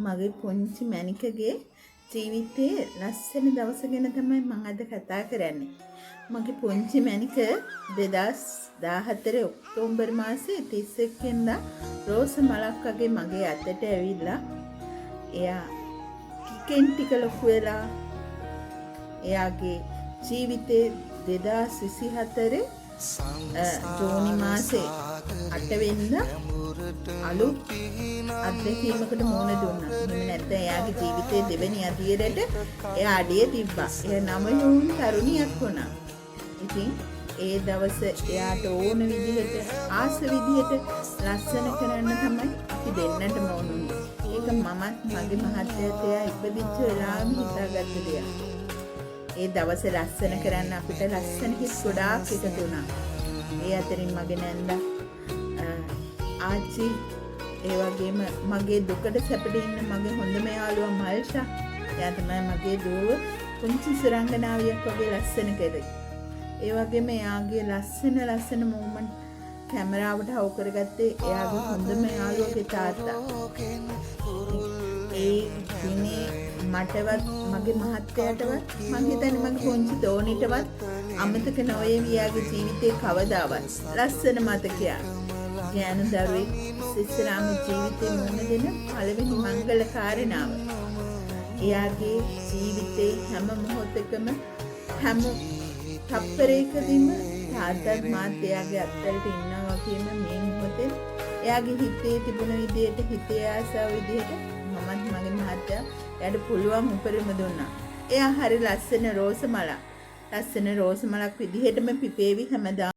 මගේ පුංචි මැනිකගේ ජීවිතයේ ලස්සන දවස ගැන තමයි මම අද කතා කරන්නේ. මගේ පුංචි මැනික 2014 ඔක්තෝබර් මාසේ 31 වෙනිදා රෝස මලක් වගේ මගේ අතට ඇවිල්ලා එයා ටිකෙන් ටික ලොකු වෙලා එයාගේ ජීවිතේ 2024 ජූනි මාසේ 8 වෙනිදා අලුත් අත්දැකීමකට මුහුණ දුන්නා. එහෙම නැත්නම් එයාගේ ජීවිතයේ දෙවෙනි අදියරට එයා අඩිය තිබ්බා. ඒ 9 වුන් තරුණියක් වුණා. ඉතින් ඒ දවස එයාට ඕන විදිහට ආස විදිහට ලස්සන කරන්න තමයි අපි දෙන්නටම ඕනුනේ. ඒක මමත් මගේ මහත්තයාත් එයා ඉපදිච්ච වෙලාවෙම හිතාගත්ත දෙයක්. ඒ දවස ලස්සන කරන්න අපිට ලස්සන හිස් ගොඩාක් එකතු වුණා. ඒ අතරින් මගේ නැන්දා ආච්චි ඒ වගේම මගේ දුකට සැපට ඉන්න මගේ හොඳම යාළුවා මල්ෂා එයා තමයි මගේ දුව පුංචි සුරංගනාවියක් වගේ ලස්සන කරේ. ඒ වගේම එයාගේ ලස්සන මූමන්ට් කැමරාවට හවු කරගත්තේ එයාගේ හොඳම යාළුවගේ තාත්තා. ඒ දිනේ මටවත් මගේ මහත්තයාටවත් මම හිතන්නේ මගේ පුංචි දෝනිටවත් අමතක නොවේ එයාගේ ජීවිතේ කවදාවත්. ලස්සන මතකයක්. ඥාන දරුවෙක් සිස්සරාම ජීවිතේ මුහුණ දෙන පළවෙනි මංගල කාරණාව. එයාගේ ජීවිතේ හැම මොහොතකම හැම තප්පරයකදීම තාත්තත් මාත් එයාගේ අත්වලට ඉන්නවා වගේම මේ මොහොතේ එයාගේ හිතේ තිබුණ විදියට හිතේ ආසාව විදියට මමත් මගේ මහත්තයා එයාට පුළුවන් උපරිම දුන්නා. එයා හරි ලස්සන රෝස මලක් විදිහටම පිපේවි හැමදාම.